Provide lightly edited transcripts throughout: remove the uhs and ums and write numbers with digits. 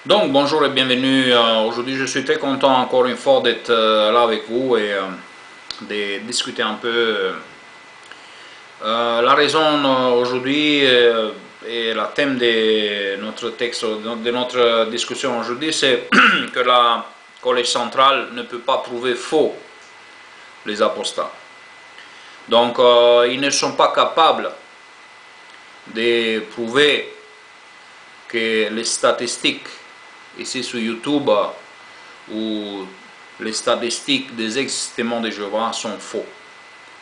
Donc bonjour et bienvenue. Aujourd'hui je suis très content encore une fois d'être là avec vous et de discuter un peu. La raison aujourd'hui et le thème de notre texte, de notre discussion aujourd'hui, c'est que la Collège central ne peut pas prouver faux les apostats. Donc ils ne sont pas capables de prouver que les statistiques ici sur YouTube où les statistiques des ex-témoins de Jéhovah sont faux.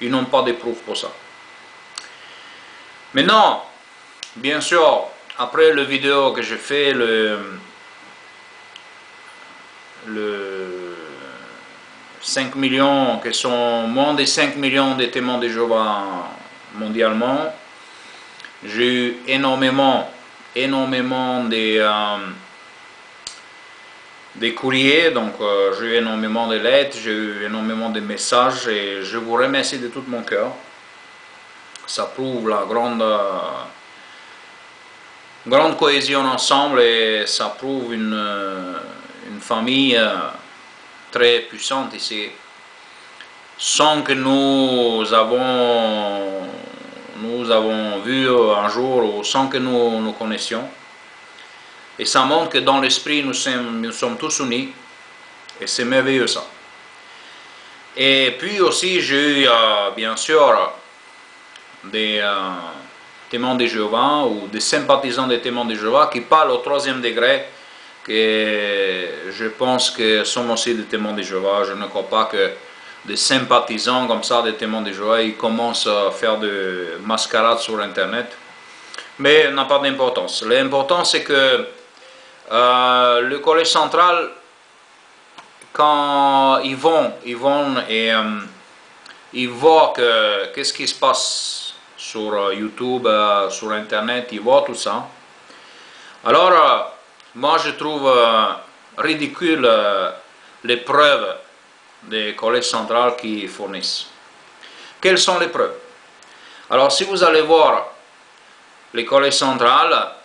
Ils n'ont pas de preuves pour ça. Maintenant, bien sûr, après la vidéo que j'ai fait, le 5 millions, qui sont moins de 5 millions de témoins de Jéhovah mondialement, j'ai eu énormément des courriers, donc j'ai eu énormément de lettres, j'ai eu énormément de messages et je vous remercie de tout mon cœur. Ça prouve la grande cohésion ensemble et ça prouve une famille très puissante ici, sans que nous avons vu un jour ou sans que nous connaissions. Et ça montre que dans l'esprit, nous sommes tous unis. Et c'est merveilleux ça. Et puis aussi, j'ai eu, bien sûr, des témoins de Jéhovah ou des sympathisants des témoins de Jéhovah qui parlent au 3e degré, que je pense que sont aussi des témoins de Jéhovah. Je ne crois pas que des sympathisants comme ça, des témoins de Jéhovah, ils commencent à faire de mascarade sur Internet. Mais ça n'a pas d'importance. L'important, c'est que le collège central, quand ils vont et ils voient qu'est-ce qui se passe sur YouTube, sur Internet, ils voient tout ça. Alors, moi je trouve ridicule les preuves des collèges centrales qui fournissent. Quelles sont les preuves? Alors, si vous allez voir les collèges centrales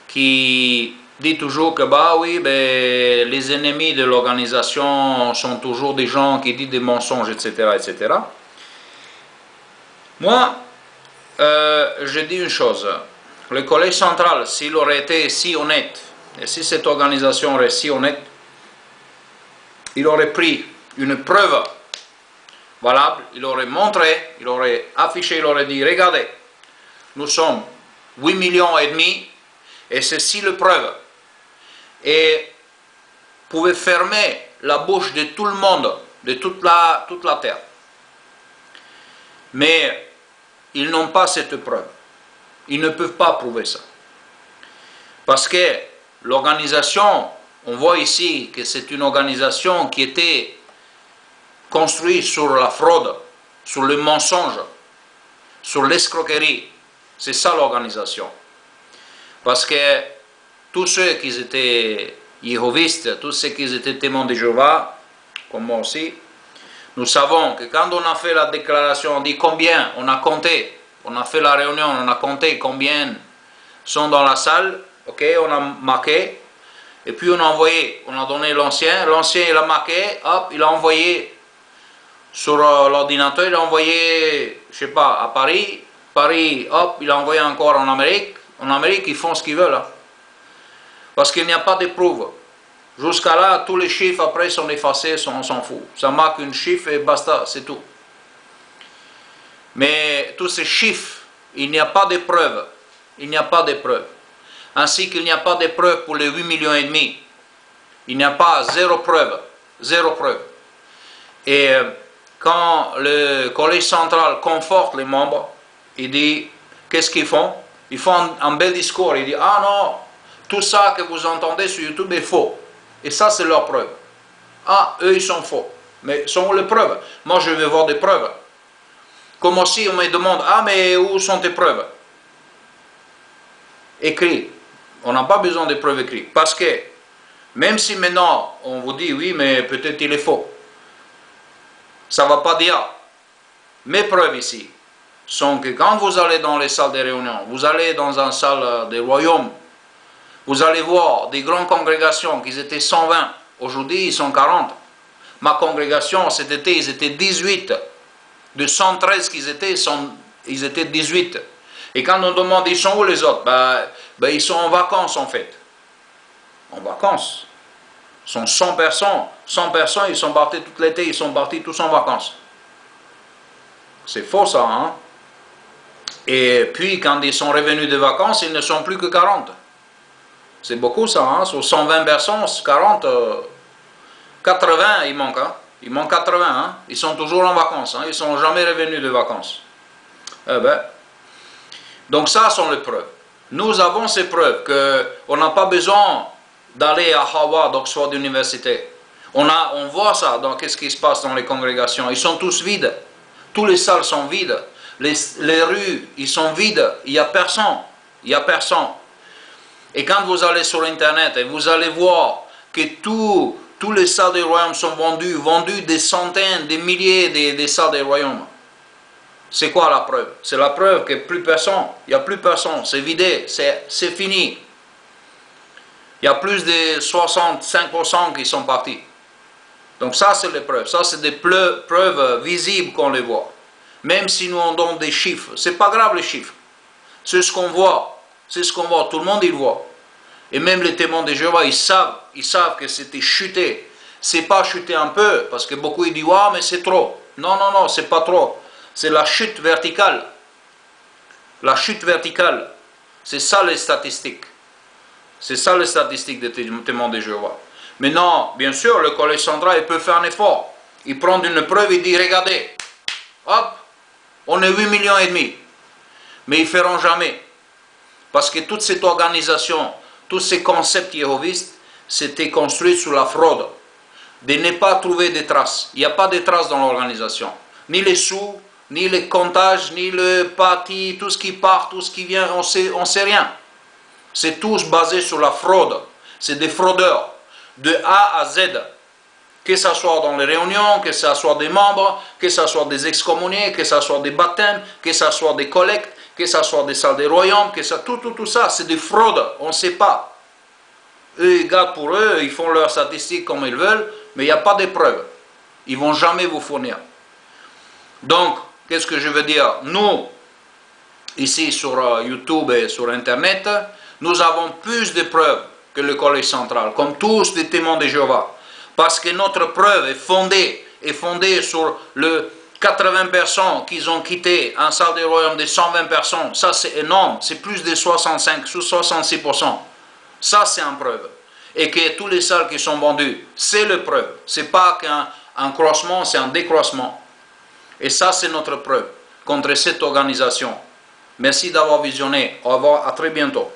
qui dit toujours que bah oui, ben, les ennemis de l'organisation sont toujours des gens qui disent des mensonges, etc. etc. Moi, je dis une chose, le collège central, s'il aurait été si honnête, et si cette organisation aurait été si honnête, il aurait pris une preuve valable, il aurait montré, il aurait affiché, il aurait dit, regardez, nous sommes 8 millions et demi, et ceci le preuve. Et pouvait fermer la bouche de tout le monde, de toute la terre. Mais ils n'ont pas cette preuve. Ils ne peuvent pas prouver ça. Parce que l'organisation, on voit ici que c'est une organisation qui était construite sur la fraude, sur le mensonge, sur l'escroquerie. C'est ça l'organisation. Parce que tous ceux qui étaient jéhovistes, tous ceux qui étaient témoins de Jéhovah, comme moi aussi, nous savons que quand on a fait la déclaration, on dit combien, on a compté, on a fait la réunion, on a compté combien sont dans la salle, ok, on a marqué, et puis on a envoyé, on a donné l'ancien il a marqué, hop, il a envoyé sur l'ordinateur, il a envoyé, je sais pas, à Paris, hop, il a envoyé encore en Amérique ils font ce qu'ils veulent. Hein. Parce qu'il n'y a pas de preuves. Jusqu'à là, tous les chiffres après sont effacés, on s'en fout. Ça marque un chiffre et basta, c'est tout. Mais tous ces chiffres, il n'y a pas de preuves. Il n'y a pas de preuves. Ainsi qu'il n'y a pas de preuves pour les 8 millions et demi. Il n'y a pas zéro preuve. Zéro preuve. Et quand le collège central conforte les membres, il dit, qu'est-ce qu'ils font? Ils font un bel discours. Ils disent, ah non, tout ça que vous entendez sur YouTube est faux. Et ça, c'est leur preuve. Ah, eux, ils sont faux. Mais sont où les preuves? Moi, je veux voir des preuves. Comme aussi, on me demande, ah, mais où sont tes preuves? Écrit. On n'a pas besoin de preuves écrites. Parce que, même si maintenant, on vous dit, oui, mais peut-être il est faux. Ça ne va pas dire. Mes preuves ici sont que quand vous allez dans les salles de réunion, vous allez dans une salle des royaumes, Vous allez voir des grandes congrégations qui étaient 120, aujourd'hui ils sont 40. Ma congrégation cet été ils étaient 18. De 113 qu'ils étaient, ils étaient 18. Et quand on demande ils sont où les autres, ils sont en vacances en fait. En vacances. Ils sont 100 personnes. 100 personnes, ils sont partis tout l'été, ils sont partis tous en vacances. C'est faux ça, hein? Et puis quand ils sont revenus de vacances, ils ne sont plus que 40. C'est beaucoup ça, hein? Sur 120 personnes, 40, 80 il manque, hein? Il manque 80, hein? Ils sont toujours en vacances, hein? Ils ne sont jamais revenus de vacances. Eh ben, donc ça sont les preuves. Nous avons ces preuves qu'on n'a pas besoin d'aller à Harvard, Oxford Université. On voit ça dans qu'est-ce qui se passe dans les congrégations. Ils sont tous vides. Toutes les salles sont vides. Les rues, ils sont vides. Il n'y a personne. Il n'y a personne. Et quand vous allez sur Internet et vous allez voir que tous les salles des royaumes sont vendues des centaines, des milliers des salles des royaumes. C'est quoi la preuve? C'est la preuve que plus personne, il n'y a plus personne, c'est vidé, c'est fini. Il y a plus de 65% qui sont partis. Donc ça c'est les preuves, ça c'est des preuves visibles qu'on les voit. Même si nous on donne des chiffres, c'est pas grave les chiffres. C'est ce qu'on voit, tout le monde il voit. Et même les témoins de Jéhovah, ils savent que c'était chuté. C'est pas chuté un peu, parce que beaucoup ils disent, ah mais c'est trop. Non, non, non, c'est pas trop. C'est la chute verticale. La chute verticale. C'est ça les statistiques. C'est ça les statistiques des témoins de Jéhovah. Maintenant, bien sûr, le collège central il peut faire un effort. Il prend une preuve, il dit, regardez, hop, on est 8,5 millions. Mais ils ne feront jamais. Parce que toute cette organisation, tous ces concepts jéhovistes, c'était construit sur la fraude. De ne pas trouver des traces. Il n'y a pas de traces dans l'organisation. Ni les sous, ni les comptages, ni le parti, tout ce qui part, tout ce qui vient, on sait rien. C'est tous basé sur la fraude. C'est des fraudeurs, de A à Z. Que ce soit dans les réunions, que ce soit des membres, que ce soit des excommuniés, que ce soit des baptêmes, que ce soit des collectes, que ce soit des salles des royaumes, que ça, tout ça, c'est des fraudes, on ne sait pas. Eux, ils gardent pour eux, ils font leurs statistiques comme ils veulent, mais il n'y a pas de preuves. Ils ne vont jamais vous fournir. Donc, qu'est-ce que je veux dire? Nous, ici sur YouTube et sur Internet, nous avons plus de preuves que le collège central, comme tous les témoins de Jéhovah. Parce que notre preuve est fondée sur le 80 personnes qui ont quitté un salle des royaumes de 120 personnes. Ça, c'est énorme. C'est plus de 65, 66%. Ça, c'est une preuve. Et que tous les salles qui sont vendues, c'est la preuve. Ce n'est pas qu'un croissement, c'est un décroissement. Et ça, c'est notre preuve contre cette organisation. Merci d'avoir visionné. Au revoir, à très bientôt.